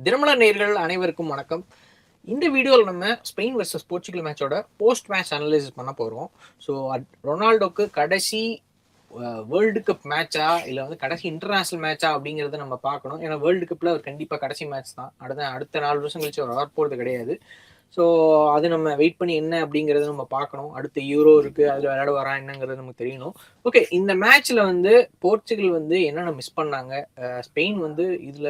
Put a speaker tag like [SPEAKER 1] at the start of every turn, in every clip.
[SPEAKER 1] தினமலர் நேயர்கள் அனைவருக்கும் வணக்கம். இந்த வீடியோவில் நம்ம ஸ்பெயின் வர்சஸ் போர்ச்சுகல் மேட்சோட போஸ்ட் மேட்ச் அனலைசிஸ் பண்ண போகிறோம். ஸோ ரொனால்டோக்கு கடைசி வேர்ல்டு கப் மேட்சா இல்லை வந்து கடைசி இன்டர்நேஷனல் மேட்சா அப்படிங்கிறத நம்ம பார்க்கணும். ஏன்னா வேர்ல்டு கப்பில் அவர் கண்டிப்பாக கடைசி மேட்ச் தான். அடுத்த 4 வருஷம் கழிச்சு அவர் வரப்போகிறது கிடையாது. ஸோ அது நம்ம வெயிட் பண்ணி என்ன அப்படிங்கிறத நம்ம பார்க்கணும். அடுத்த யூரோ இருக்குது, அதில் விளையாட வரா என்னங்கிறது நமக்கு தெரியணும். ஓகே, இந்த மேட்ச்சில் வந்து போர்ச்சுகல் வந்து என்னென்ன மிஸ் பண்ணாங்க, ஸ்பெயின் வந்து இதில்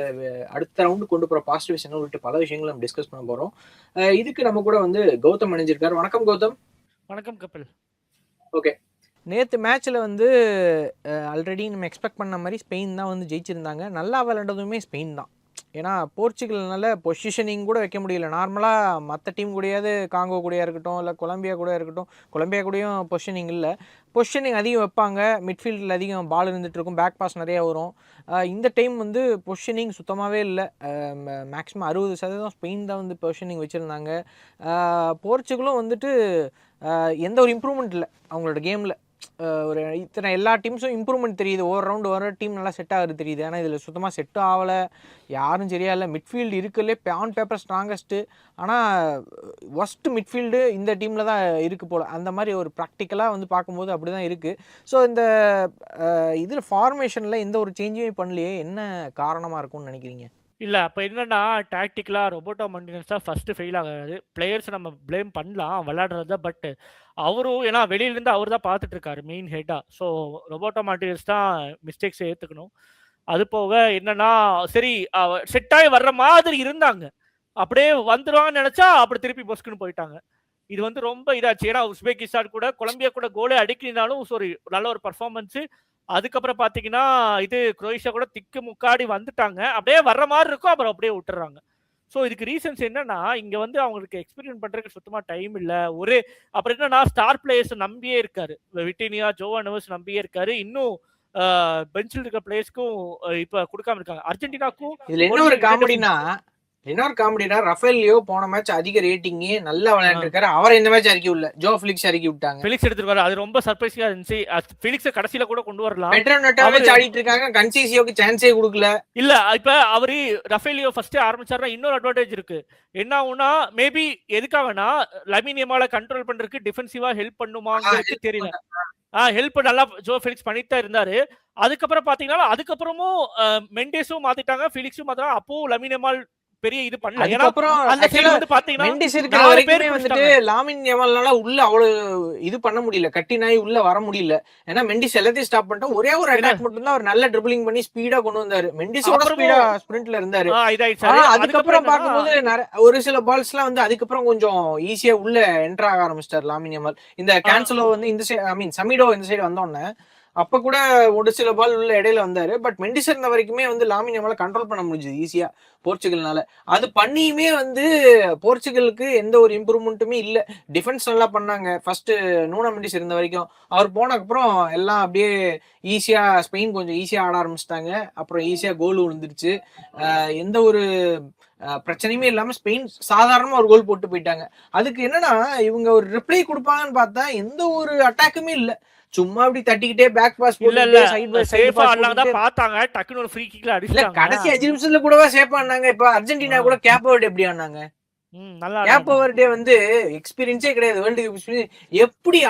[SPEAKER 1] அடுத்த ரவுண்டு கொண்டு போகிற பாசிட்டிவ்ஸ் என்ன உள்ளிட்ட பல விஷயங்களை நம்ம டிஸ்கஸ் பண்ண போகிறோம். இதுக்கு நம்ம கூட வந்து கௌதம் அணிஞ்சிருக்காரு. வணக்கம் கௌதம்.
[SPEAKER 2] வணக்கம் கபில்.
[SPEAKER 1] ஓகே, நேற்று மேட்ச்சில் வந்து ஆல்ரெடி நம்ம எக்ஸ்பெக்ட் பண்ண மாதிரி ஸ்பெயின் தான் வந்து ஜெயிச்சிருந்தாங்க. நல்லா விளையாண்டதுமே ஸ்பெயின் தான். ஏன்னா போர்ச்சுகல்னால பொசிஷனிங் கூட வைக்க முடியல. நார்மலாக மற்ற டீம் கூடயாவது காங்கோ கூடயா இருக்கட்டும், இல்லை கொலம்பியா கூட இருக்கட்டும், கொலம்பியா கூடயும் பொசிஷனிங் இல்லை. பொசிஷனிங் அதிகம் வைப்பாங்க, மிட்ஃபீல்டில் அதிகம் பால் இருந்துகிட்ருக்கும், பேக் பாஸ் நிறையா வரும். இந்த டைம் வந்து பொசிஷனிங் சுத்தமாகவே இல்லை. மேக்ஸிமம் 60% ஸ்பெயின் தான் வந்து பொசிஷனிங் வச்சுருந்தாங்க. போர்ச்சுகலும் வந்துட்டு எந்த ஒரு இம்ப்ரூவ்மெண்ட் இல்லை அவங்களோட கேமில். ஒரு இத்தனை எல்லா டீம்ஸும் இம்ப்ரூவ்மெண்ட் தெரியுது, ஒவ்வொரு ரவுண்டு வர டீம் நல்லா செட் ஆகுது தெரியுது. ஆனால் இதில் சுத்தமாக செட்டும் ஆகலை, யாரும் சரியா இல்லை. மிட்ஃபீல்டு இருக்குல்லே ஆன் பேப்பர் ஸ்ட்ராங்கஸ்ட்டு, ஆனால் ஒஸ்ட்டு மிட்ஃபீல்டு இந்த டீமில் தான் இருக்குது போல். அந்த மாதிரி ஒரு ப்ராக்டிக்கலாக வந்து பார்க்கும்போது அப்படி தான் இருக்குது. ஸோ இந்த இதில் ஃபார்மேஷனில் எந்த ஒரு சேஞ்சுமே பண்ணலையே, என்ன காரணமாக இருக்கும்னு நினைக்கிறீங்க?
[SPEAKER 2] இல்லை, அப்போ என்னன்னா டாக்டிக்கலாக ரொபோட்டோ மார்டினஸ் தான் ஃபஸ்ட்டு ஃபெயில் ஆகாது. பிளேயர்ஸ் நம்ம ப்ளேம் பண்ணலாம் விளையாடுறத, பட் அவரும் ஏன்னா வெளியிலேருந்து அவர் தான் பார்த்துட்டு இருக்காரு மெயின் ஹெட்டாக. ஸோ ரொபோட்டோ மார்டினஸ் தான் மிஸ்டேக்ஸை ஏற்றுக்கணும். அது போக என்னன்னா சரி செட்டாகி வர்ற மாதிரி இருந்தாங்க, அப்படியே வந்துடுவாங்கன்னு நினச்சா அப்படி திருப்பி பொஸ்க்குன்னு போயிட்டாங்க. இது வந்து ரொம்ப இதாச்சு. ஏன்னா உஸ்பெகிஸ்தான் கூட கொலம்பியா கூட கோலே அடிக்கலினாலும் நல்ல ஒரு பர்ஃபார்மன்ஸு. அதுக்கப்புறம் பார்த்தீங்கன்னா இது குரோஷியா கூட திக்கு முக்காடி வந்துட்டாங்க, அப்படியே வர்ற மாதிரி இருக்கும், அப்புறம் அப்படியே விட்டுறாங்க. ஸோ இதுக்கு ரீசன்ஸ் என்னன்னா இங்கே வந்து அவங்களுக்கு எக்ஸ்பீரியன்ஸ் பண்ணுறதுக்கு சுத்தமாக டைம் இல்லை. அப்புறம் என்னன்னா ஸ்டார் பிளேயர்ஸ் நம்பியே இருக்காரு, விட்டினியா ஜோவா நெவஸ் நம்பியே இருக்காரு. இன்னும் பெஞ்சில் இருக்க பிளேயர்ஸ்க்கும் இப்போ கொடுக்காம இருக்காங்க. அர்ஜென்டினாக்கும்
[SPEAKER 1] இதில் என்ன ஒரு காமெடினா ரஃபேலியோ போன மேட்ச் அதிக ரேட்டிங் நல்லா விளையாண்டுருக்காரு, அவரை இந்த மேட்ச் அறிக்கை விடல, ஜோ ஃபிலிக்ஸ் அறிக்கை விட்டாங்க.
[SPEAKER 2] ஃபிலிக்ஸ் எடுத்துருக்காரு, அது ரொம்ப சர்ப்ரைஸா இருந்துச்சு. ஃபிலிக்ஸ் கடைசியில கூட கொண்டு வரலாம்,
[SPEAKER 1] ஆடிட்டு இருக்காங்க, கன்சிசியோக்கு சான்ஸே கொடுக்கல.
[SPEAKER 2] இல்ல இப்ப அவரு ரஃபேலியோ ஃபர்ஸ்ட் ஆரம்பிச்சாருன்னா இன்னொரு அட்வான்டேஜ் இருக்கு. என்ன ஆகும்னா மேபி எதுக்காகனா லமின் யமாலை கண்ட்ரோல் பண்றதுக்கு டிஃபென்சிவா ஹெல்ப் பண்ணுமாங்கிறது தெரியல. ஹெல்ப் நல்லா ஜோ ஃபெலிக்ஸ் பண்ணிட்டு தான் இருந்தாரு. அதுக்கப்புறம் பாத்தீங்கன்னா அதுக்கப்புறமும் மெண்டேஸும் மாத்திட்டாங்க, ஃபிலிக்ஸும் மாத்திட்டாங்க. அப்போ லமின் யமால் பெரிய இது பண்ணல. ஏன்னா அந்த சைடு வந்து பாத்தீங்கன்னா மெண்டிஸ் இருக்கிற வரைக்கும் வந்துட்டு
[SPEAKER 1] லாமின் யமால்னால உள்ள அவ்வளவு இது பண்ண முடியல, கட்டினாய் உள்ள வர முடியல. ஏன்னா மெண்டிஸ் எல்லாத்தையும் ஸ்டாப் பண்ணிட்டா, ஒரே ஒரு அட்டாக் மட்டும் தான் அவர் நல்ல ட்ரிபிளிங் பண்ணி ஸ்பீடா கொண்டு வந்தாரு. மெண்டிஸோட ஸ்பீடா ஸ்பிரிண்ட்ல இருந்தாரு. அதுக்கப்புறம் பார்க்கும்போது ஒரு சில பால்ஸ் எல்லாம் வந்து அதுக்கப்புறம் கொஞ்சம் ஈஸியா உள்ள என்டர் ஆக ஆரம்பிச்சிட்டாரு லாமின் யமால். இந்த கேன்சலோ வந்து இந்த சைடு, ஐ மீன் சமிடோ இந்த சைடு வந்தோடனே அப்ப கூட ஒரு சில பால் உள்ள இடையில வந்தாரு. பட் மெண்டிஸ் இருந்த வரைக்குமே வந்து லாமின் யமாலை கண்ட்ரோல் பண்ண முடிஞ்சது ஈஸியா போர்ச்சுகல்னால. அது பண்ணியுமே வந்து போர்ச்சுகலுக்கு எந்த ஒரு இம்ப்ரூவ்மெண்ட்டுமே இல்லை. டிஃபென்ஸ் நல்லா பண்ணாங்க ஃபர்ஸ்ட் நூனோ மெண்டிஸ் இருந்த வரைக்கும். அவர் போனதுக்கப்புறம் எல்லாம் அப்படியே ஈஸியா ஸ்பெயின் கொஞ்சம் ஈஸியா ஆட ஆரம்பிச்சிட்டாங்க. அப்புறம் ஈஸியா கோல் விழுந்துருச்சு. எந்த ஒரு பிரச்சனையுமே இல்லாம ஸ்பெயின் சாதாரணமா ஒரு கோல் போட்டு போயிட்டாங்க. அதுக்கு என்னன்னா இவங்க ஒரு ரிப்ளை கொடுப்பாங்கன்னு பார்த்தா எந்த ஒரு அட்டாக்குமே இல்லை. சும்மா அப்படி தட்டிக்கிட்டே பேக் பாஸ்
[SPEAKER 2] போட்டு சைடு பை சைடு தான் பார்த்தாங்க. டக்குனு ஒரு ஃப்ரீ கிக்ல அடிச்சாங்க.
[SPEAKER 1] கடைசி 5 நிமிஷத்துல கூடவா சேஃப் ஆனாங்க. இப்ப அர்ஜென்டினா கூட கேப் வர்டே எப்படி ஆனாங்க? கேப் வர்டே வந்து எக்ஸ்பீரியன்ஸே கிடையாது வேர்ல்டு கப். எப்படி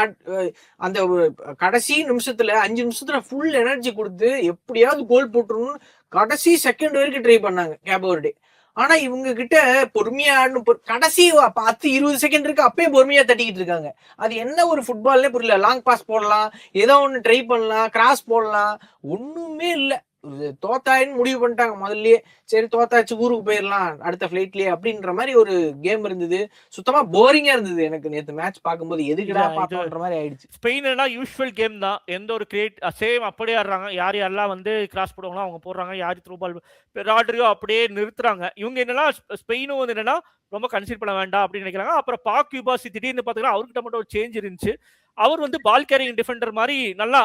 [SPEAKER 1] அந்த கடைசி நிமிஷத்துல 5 நிமிஷத்துல ஃபுல் எனர்ஜி கொடுத்து எப்படியாவது கோல் போட்டுருன்னு கடைசி செகண்ட் வரைக்கும் ட்ரை பண்ணாங்க கேப் வர்டே. ஆனா இவங்க கிட்ட பொறுமையா கடைசி 10-20 செகண்ட் இருக்கு, அப்பயே பொறுமையா தட்டிக்கிட்டு இருக்காங்க. அது என்ன ஒரு ஃபுட்பால்னே புரியல. லாங் பாஸ் போடலாம், ஏதோ ஒண்ணு ட்ரை பண்ணலாம், கிராஸ் போடலாம், ஒண்ணுமே இல்லை. தோத்தாயின்னு முடிவு பண்ணிட்டாங்க முதல்லயே. சரி தோத்தாச்சு ஊருக்கு போயிடலாம் அடுத்த ஃபிளைட்லயே அப்படின்ற மாதிரி ஒரு கேம் இருந்தது. சுத்தமா போரிங்கா இருந்தது எனக்கு நேற்று மேட்ச் பார்க்கும்போது. எதுக்குடா பார்த்தோன்ற மாதிரி ஆயிடுச்சு.
[SPEAKER 2] ஸ்பெயின்னா யூஸ்வல் கேம் தான், எந்த ஒரு கிரியேட் சேம் அப்படியே ஆடுறாங்க. யாரெல்லாம் வந்து கிராஸ் போடுவாங்களோ அவங்க போடுறாங்க, யார் த்ரூ பால் ராட்ரியோ அப்படியே நிறுத்துறாங்க. இவங்க என்னன்னா ஸ்பெயினும் வந்து என்னன்னா ரொம்ப கன்சிடர் பண்ண வேண்டாம் அப்படின்னு நினைக்கிறாங்க. அப்புறம் பாக் யூபாசி திடீர்னு பார்த்தீங்கன்னா அவர்கிட்ட மட்டும் ஒரு சேஞ்ச் இருந்துச்சு. அவர் வந்து பால் கேரிங் டிஃபெண்டர் மாதிரி நல்லா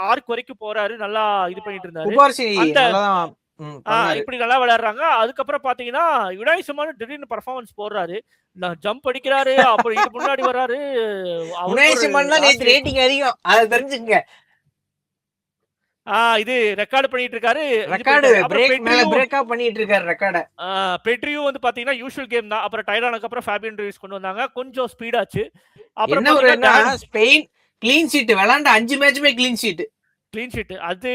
[SPEAKER 2] ஆர்க் வரைக்கும் போறாரு, நல்லா இது பண்ணிட்டு இருந்தாரு. இப்படி நல்லா விளையாடுறாங்க. அதுக்கப்புறம் பாத்தீங்கன்னா யுனாய் சிமோன் திடீர்னு பர்ஃபார்மன்ஸ் போடுறாரு, ஜம்ப் அடிக்கிறாரு, அப்புறம் இது முன்னாடி வர்றாரு.
[SPEAKER 1] யுனாய் சிமோன் தான் நேத்து ரேட்டிங் அதிகம், அது தெரிஞ்சுங்க.
[SPEAKER 2] இது ரெக்கார்ட் பண்ணிட்டு இருக்காரு.
[SPEAKER 1] ரெக்கார்டு பிரேக் மேல பிரேக்கா பண்ணிட்டு இருக்காரு ரெக்கார்ட.
[SPEAKER 2] பெட்ரியும் வந்து பாத்தீங்கன்னா யூஷுவல் கேம் தான். அப்புறம் டயர்ட் ஆனதுக்கு அப்புறம் ஃபேபியன் ரூயிஸ் கொண்டு வந்தாங்க. கொஞ்சம் ஸ்பீடாச்சு. அப்புறம்
[SPEAKER 1] என்ன ஒருன்னா ஸ்பெயின் கிளீன் ஷீட் விளையாண்ட 5 மேட்சுமே கிளீன் ஷீட்.
[SPEAKER 2] கிளீன் ஷீட் அது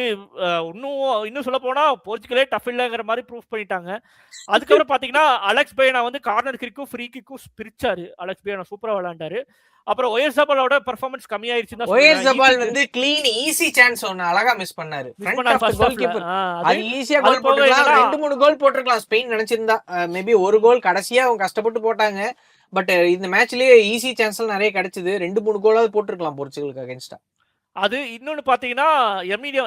[SPEAKER 2] இன்னும் சொல்ல போனா போர்ச்சுகலே டஃப் இல்லங்கிற மாதிரி ப்ரூஃப் பண்ணிட்டாங்க. அதுக்கப்புறம் பாத்தீங்கன்னா அலெக்ஸ் பேனா வந்து கார்னர் கிக்கும் ஃப்ரீ கிக்கும் பிரிச்சாரு. அலெக்ஸ் பேனா சூப்பரா விளையாண்டாரு. அப்புறம் ஒயர்சபாலோட பெர்ஃபார்மன்ஸ் கம்மியாயிருச்சுன்னு தான்
[SPEAKER 1] ஒயர்சபால் வந்து க்ளீன் ஈஸி சான்ஸ் ஒன்னு அழகா மிஸ் பண்ணாரு. Front of the goalkeeper அது ஈஸியா கோல் போட்டுக்கலாம். 2-3 கோல் போட்டுக்கலாம் ஸ்பெயின் நினைச்சிருந்தா. மேபி ஒரு கோல் கடைசியா அவங்க கஷ்டப்பட்டு போட்டாங்க. பட் இந்த மேட்ச்லயே ஈஸி சான்ஸ்ல நிறைய கிடைச்சது. 2-3 கோலாவது போட்டுருக்கலாம் போர்ச்சுகலுக்கு அகைன்ஸ்டா.
[SPEAKER 2] அது இன்னொன்னு பாத்தீங்கன்னா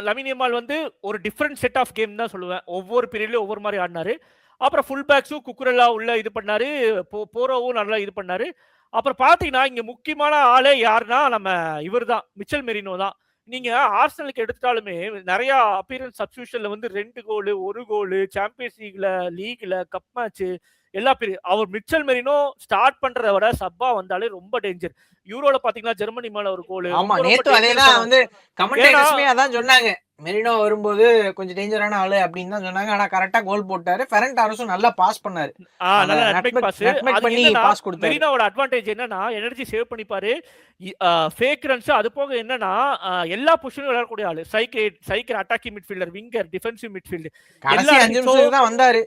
[SPEAKER 2] லமின் யமால் வந்து ஒரு டிஃபரெண்ட் செட் ஆஃப் கேம் தான் சொல்லுவேன். ஒவ்வொரு பீரியட்லயும் ஒவ்வொரு மாதிரி ஆடினாரு. அப்புறம் ஃபுல் பேக்ஸும் குக்குரெல்லா உள்ள இது பண்ணாரு. போரோவும் நல்லா இது பண்ணாரு. அப்புறம் பாத்தீங்கன்னா இங்க முக்கியமான ஆளே யாருன்னா நம்ம இவர் தான், மிச்சல் மெரினோ தான். நீங்க ஆர்சனலுக்கு எடுத்துட்டாலுமே நிறைய அப்பியரன்ஸ் சப்ஸ்டிடியூஷன்ல வந்து 2 கோல் 1 கோல் சாம்பியன்ஸ் லீக்ல கப் மேட்ச் எல்லா பீரியட் அவர் மிச்சல் மெரினோ ஸ்டார்ட் பண்றத விட சப்பா வந்தாலே ரொம்ப டேஞ்சர். யூரோல பாத்தீங்கன்னா ஜெர்மனி மேல ஒரு கோல்.
[SPEAKER 1] ஆமா நேத்து அதேதான் வந்து கமெண்டேட்டர்ஸ்மே அதான் சொன்னாங்க. மெரினோ வரும்போது கொஞ்சம் டேஞ்சரான ஆளு அப்படின்னு தான் சொன்னாங்க. ஆனா கரெக்டா கோல் போட்டாரு. ஃபெரண்ட் ஆரோஸும் நல்லா பாஸ் பண்ணாரு.
[SPEAKER 2] நல்ல நட்பேக் பாஸ்.
[SPEAKER 1] பண்ணி பாஸ் கொடுத்தாரு.
[SPEAKER 2] மெரினோவோட அட்வான்டேஜ் என்னன்னா எனர்ஜி சேவ் பண்ணிப்பாரு. ஃபேக் ரன்ஸ் அது போக என்னன்னா எல்லா பொசிஷனும் விளையாடக்கூடிய ஆளு. சைக்கர் attacking midfielder, winger, defensive midfield
[SPEAKER 1] கடைசி 5 நிமிஷத்துக்கு தான் வந்தாரு.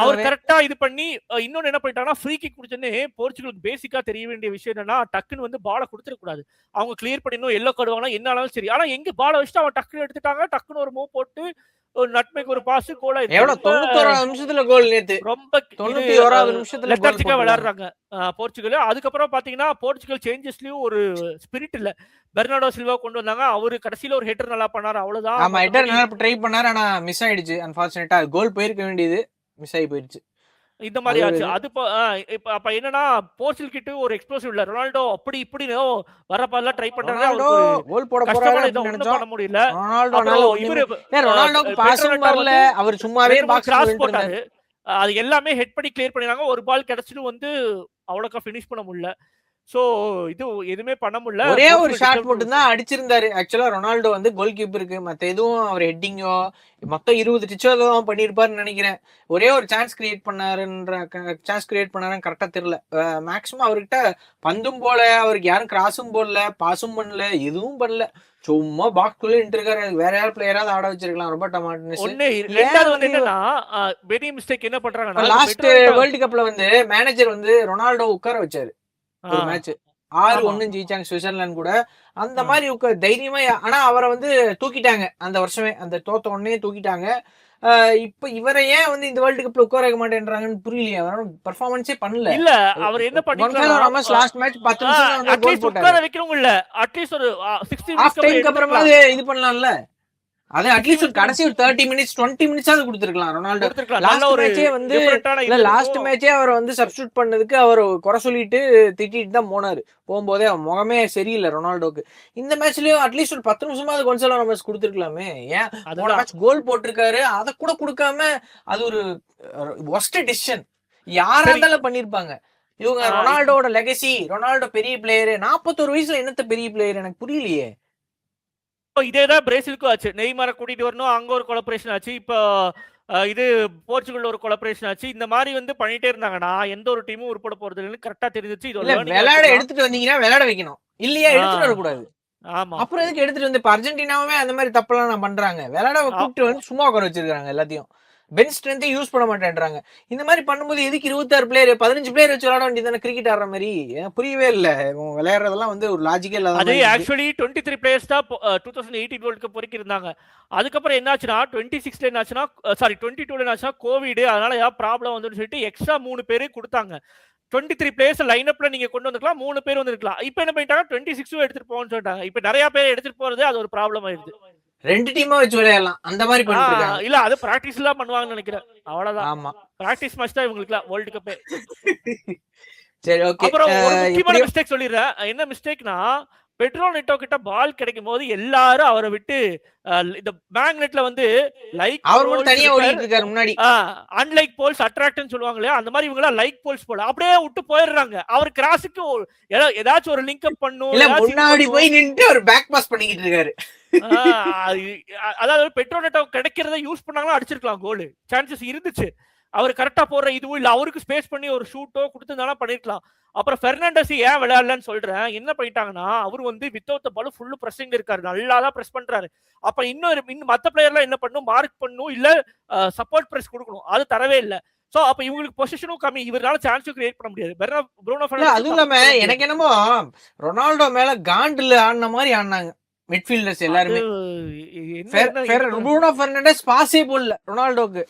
[SPEAKER 2] அவர் கரெக்டா இது பண்ணி இன்னொன்னு என்ன பண்ணிட்டாங்கன்னா ஃப்ரீ கிக் குடிச்சனே போர்ச்சுகலுக்கு பேசிக்கா தெரிய வேண்டிய விஷயம் என்னன்னா டக்குன்னு வந்து பாலை கொடுத்துட கூடாது. அவங்க கிளியர் பண்ணிடணும். எல்லோ கார்டு வாங்கினா என்ன ஆனாலும் சரி. ஆனா எங்க பாலை வச்சுட்டு அவன் டக்குன்னு எடுத்துட்டாங்க. டக்குன்னு ஒரு மூவ் போட்டு ஒரு நட்மேக் ஒரு பாஸ் கோல் ஆயிடுச்சு.
[SPEAKER 1] எவ்வளவு 91வது நிமிஷத்துல கோல் நேத்து.
[SPEAKER 2] ரொம்ப
[SPEAKER 1] 91வது நிமிஷத்துல
[SPEAKER 2] லெஃப்ட் விளையாடுறாங்க போர்ச்சுகல். அதுக்கப்புறம் பாத்தீங்கன்னா போர்ச்சுகல் சேஞ்சஸ்லயும் ஒரு ஸ்பிரிட் இல்ல. பெர்னார்டோ சில்வா கொண்டு வந்தாங்க. அவரு கடைசியில ஒரு ஹெட்டர் நல்லா பண்ணாரு. அவ்வளவுதான்.
[SPEAKER 1] ஆமா ஹெட்டர் நல்லா ட்ரை பண்ணாரு. ஆனா மிஸ் ஆயிடுச்சு. அன்பார்ச்சுனேட்டா கோல் போயிருக்க வேண்டியது மிஸ் ஆகி போயிடுச்சு.
[SPEAKER 2] இந்த மாதிரி ஆச்சு. அது இப்ப அப்ப என்னன்னா போர்ச்சுகல் கிட்ட ஒரு எக்ஸ்ப்ளோசிவ் இல்ல. ரொனால்டோ அப்படி இப்படி வரப்பெல்லாம் ட்ரை பண்றாங்க.
[SPEAKER 1] கோல் போட போறாரு
[SPEAKER 2] பண்ண முடியல.
[SPEAKER 1] ரொனால்டோக்கு பாஸும் வரல. அவர் சும்மாவே பாக்ஸ்
[SPEAKER 2] கிராஸ் போட்டாரு. அது எல்லாமே ஹெட் பண்ணி கிளியர் பண்ணினாங்க. ஒரு பால் கிடைச்சிட்டு வந்து அவ்வளோக்கா ஃபினிஷ் பண்ண முடியல. சோ இது எதுவுமே பண்ண முடியல.
[SPEAKER 1] ஒரே ஒரு ஷாட் மட்டும் தான் அடிச்சிருந்தாரு. ஆக்சுவலா ரொனால்டோ வந்து கோல் கீப்பருக்கு மத்த எதுவும் அவர் ஹெட்டிங்கோ மொத்தம் 20 டிச்சோ தான் பண்ணிருப்பாருன்னு நினைக்கிறேன். ஒரே ஒரு சான்ஸ் கிரியேட் பண்ணாருன்னு கரெக்டா தெரியல. மேக்சிமம் அவர்கிட்ட பந்தும் போல, அவருக்கு யாரும் கிராஸும் போடல, பாஸும் பண்ணல, எதுவும் பண்ணல. சும்மா பாக்ஸ்குள்ள இருக்காரு. வேற யார் பிளேயராவது ஆட வச்சிருக்கலாம். Roberto Martinez.
[SPEAKER 2] ரெண்டாவது வந்து என்னன்னா பெரிய மிஸ்டேக் என்ன பண்றாங்கன்னா
[SPEAKER 1] லாஸ்ட் வேர்ல்ட் கப்ல வந்து மேனேஜர் வந்து ரொனால்டோ உட்கார வச்சாரு. ஒரு மேட்ச் 6-1 ஜெயிச்சாங்க சுவிட்சர்லாந்து கூட. அந்த மாதிரி தைரியமா. ஆனா அவரை வந்து தூக்கிட்டாங்க அந்த வருஷமே. அந்த தோத்த உடனே தூக்கிட்டாங்க. இப்ப இவரை ஏன் வந்து இந்த வேர்ல்ட் கப்ல உட்கார வைக்க மாட்டேன்றாங்கன்னு புரியலையே. அவரோட பெர்ஃபார்மன்ஸே பண்ணல.
[SPEAKER 2] இல்ல அவர் என்ன பண்ணிட்டாரு
[SPEAKER 1] லாஸ்ட் மேட்ச் 10 நிமிஷம் கோல் போட்டாரு.
[SPEAKER 2] உட்கார வைக்கணும் இல்ல. அட்லீஸ்ட் ஒரு 60
[SPEAKER 1] ஹாஃப் டைம்க்கு அப்புறமா இது பண்ணலாம்ல. அது அட்லீஸ்ட் கடைசி ஒரு 30 மினிட்ஸ் 20 மினிட்ஸாவது கொடுத்துருக்கலாம் ரொனால்டோ. லாஸ்ட் மேட்சே அவர் வந்து சப்ஸ்டியூட் பண்ணதுக்கு அவர் குறை சொல்லிட்டு திட்டிட்டு தான் போனாரு. போகும்போதே முகமே சரியில்லை ரொனால்டோக்கு. இந்த மேட்ச்லயும் அட்லீஸ்ட் ஒரு 10 நிமிஷமாவது கொன்சலோ ராமஸ் கொடுத்துருக்கலாமே. ஏன் போன மேட்ச் கோல் போட்டிருக்காரு, அதை கூட கொடுக்காம அது ஒரு ஒஸ்ட் டிசிஷன். யாரா இருந்தாலும் பண்ணிருப்பாங்க. இவங்க ரொனால்டோட லெகசி, ரொனால்டோ பெரிய பிளேயரு, 41 வயசுல என்னத்த பெரிய பிளேயர் எனக்கு புரியலையே.
[SPEAKER 2] இதேதான் பிரேசிலுக்கும் ஆச்சு. நெய்மாரை கூட்டிட்டு வரணும், அங்க ஒரு கொலபரேஷன் ஆச்சு. இப்போ இது போர்ச்சுகல் ஒரு கொலபரேஷன் ஆச்சு. இந்த மாதிரி வந்து பண்ணிட்டே இருந்தாங்கன்னா எந்த ஒரு டீமும் உருப்பட போறது இல்லைன்னு கரெக்டா தெரிஞ்சிச்சு. இது
[SPEAKER 1] விளையாட எடுத்துட்டு வந்தீங்கன்னா விளையாட வைக்கணும், இல்லையா எடுத்துட்டு வரக்கூடாது. ஆமா, அப்புறம் எதுக்கு எடுத்துட்டு வந்து இப்ப அர்ஜென்டினாவே அந்த மாதிரி தப்பெல்லாம் நான் பண்றாங்க. விளையாட கூப்பிட்டு வந்து சும்மா உட்கார வச்சிருக்காங்க. எல்லாத்தையும் பெஞ்ச் ஸ்ட்ரென்த்தை யூஸ் பண்ண மாட்டேன்றாங்க. இந்த மாதிரி பண்ணும்போது எதுக்கு 26 பிளேயர் 15 பிளேயர் வச்சு விளையாட வேண்டியதானே கிரிக்கெட் ஆடுற மாதிரி? புரியவே இல்லை. விளையாடுறதெல்லாம் வந்து ஒரு லாஜிக்கே இல்லாத.
[SPEAKER 2] அது ஆக்சுவலி 23 பிளேயர்ஸ் தான் 2018 வேர்ல்ட் கப் வரைக்கும் இருந்தாங்க. அதுக்கப்புறம் என்னாச்சுன்னா 26ல என்னாச்சுன்னா 22ல என்னாச்சுன்னா கோவிட், அதனால ஏதாவது ப்ராப்ளம் வந்துன்னு சொல்லிட்டு எக்ஸ்ட்ரா 3 பேரு கொடுத்தாங்க. 23 பிளேயர்ஸ் லைன் அப்ல நீங்க கொண்டு வந்துக்கலாம், 3 பேர் வந்துருக்கலாம். இப்போ என்ன பண்ணிட்டாங்க 26 எடுத்துட்டு போன்னு சொல்லிட்டாங்க. இப்போ நிறைய பேர் எடுத்துட்டு போறது அது ஒரு ப்ராப்ளம் ஆயிடுது.
[SPEAKER 1] 2 டீமா வச்சு விளையாடலாம் அந்த மாதிரி பண்ணிருக்காங்க.
[SPEAKER 2] இல்ல அது பிராக்டிஸ் எல்லாம் பண்ணுவாங்கன்னு நினைக்கிறேன். அவ்வளவுதான். ஆமா, பிராக்டிஸ் மேட்ச் தான் இவங்களுக்குலாம் வேர்ல்ட் கப்.
[SPEAKER 1] சரி, ஓகே.
[SPEAKER 2] அப்புறம் ஒரு முக்கியமான மிஸ்டேக் சொல்லிடுறேன். என்ன மிஸ்டேக்னா பெட்ரோ நெட்டோ கிட்ட பால் கிடைக்கும் போது எல்லாரும் அவரை விட்டு இந்த மேக்னெட்ல வந்து லைக்
[SPEAKER 1] அவர் மட்டும் தனியா ஓடிட்டு இருக்காரு முன்னாடி.
[SPEAKER 2] அன்லைக் போல்ஸ் அட்ராக்ட்னு சொல்லுவாங்களே, அந்த மாதிரி இவங்க எல்லாம் லைக் போல்ஸ் போல அப்படியே விட்டு போயிடுறாங்க. அவர் கிராஸுக்கு ஏதாச்சும் ஒரு லிங்க் அப் பண்ணும்.
[SPEAKER 1] இல்ல முன்னாடி போய் நின்று ஒரு பேக் பாஸ் பண்ணிக்கிட்டு இருக்காரு.
[SPEAKER 2] அதாவது பெட்ரோனெட்டோ கிடைக்கிறத யூஸ் பண்ணாங்களா அடிச்சிருக்கலாம் கோல். சான்சஸ் இருந்துச்சு. அவர் கரெக்டா போடுற இதுவும் இல்ல. அவருக்கு ஸ்பேஸ் பண்ணி ஒரு ஷூட்டோ குடுத்திருந்தாலும் பண்ணிருக்கலாம். அப்புறம் பெர்னாண்டஸ் ஏன் விளையாடலன்னு சொல்றேன். என்ன பண்ணிட்டாங்கன்னா, அவரு வந்து வித்தவுட் த பால் ஃபுல் பிரஸ்ஸிங்ல இருக்காரு. நல்லா தான் பிரஸ் பண்றாரு. அப்ப இன்னும் மத்த பிளேயர்லாம் என்ன பண்ணணும்? மார்க் பண்ணணும். இல்ல சப்போர்ட் பிரஸ் குடுக்கணும். அது தரவே இல்ல. சோ அப்ப இவங்களுக்கு பொசிஷனும் கம்மி. இவரால சான்ஸும் கிரியேட் பண்ண முடியாது. ப்ரூனோ
[SPEAKER 1] இல்ல அதுவும்
[SPEAKER 2] பெர்னாண்டஸ்
[SPEAKER 1] இல்லாம எனக்கு என்னமோ ரொனால்டோ மேல காண்டுல ஆடின மாதிரி ஆடினாங்க மிட்ஃபீல்டர்ஸ்
[SPEAKER 2] அது
[SPEAKER 1] எல்லாருமே.
[SPEAKER 2] என்ன
[SPEAKER 1] ப்ரூனோ பெர்னாண்டஸ் பாஸே போடல ரொனால்டோக்கு.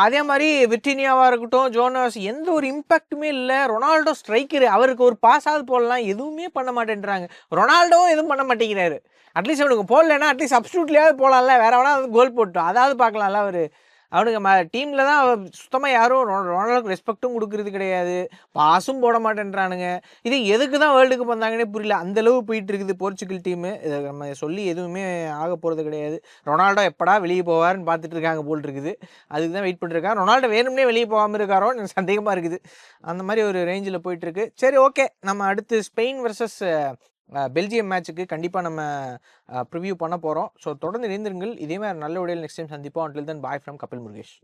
[SPEAKER 1] அதே மாதிரி விர்ஜீனியாவா இருக்கட்டும், ஜோனாஸ் எந்த ஒரு இம்பாக்ட்டுமே இல்ல. Ronaldo striker. அவருக்கு ஒரு பாஸாவது போடலாம். எதுவுமே பண்ண மாட்டேன்றாங்க. ரொனால்டோவும் எதுவும் பண்ண மாட்டேங்கிறாரு. அட்லீஸ்ட் அவனுக்கு போடலன்னா அட்லீஸ்ட் சப்ஸ்டியூட்லயாவது போடலாம்ல. வேற வேணா கோல் போட்டோம். அதாவது பார்க்கலாம்ல அவரு. அவனுக்கு டீம்ல தான் சுத்தமா யாரும் ரொனால்டோக்கு ரெஸ்பெக்ட்டும் குடுக்குறது கிடையாது. பாஸும் போட மாட்டேன்றானுங்க. இது எதுக்கு தான் வேர்ல்டு கப் வந்தாங்கன்னே புரியல. அந்த அளவு போயிட்டு இருக்குது போர்ச்சுகல் டீமு. இத நம்ம சொல்லி எதுவுமே ஆக போறது கிடையாது. ரொனால்டோ எப்படா வெளிய போவாருன்னு பார்த்துட்டு இருக்காங்க போல் இருக்குது. அதுக்கு தான் வெயிட் பண்ணிருக்காங்க. ரொனால்டோ வேணும்னே வெளிய போகாம இருக்காரோன்னு எனக்கு சந்தேகமா இருக்குது. அந்த மாதிரி ஒரு ரேஞ்சில் போயிட்டு இருக்கு. சரி ஓகே. நம்ம அடுத்து ஸ்பெயின் வெர்சஸ் பெல்ஜியம் மேட்ச்சுக்கு கண்டிப்பாக நம்ம ப்ரிவ்யூ பண்ண போகிறோம். ஸோ தொடர்ந்து இணைந்திருங்கள். இதே மாதிரி நல்ல உடையில் நெக்ஸ்ட் டைம் சந்திப்போம். Until then bye from Kapil Murugesh.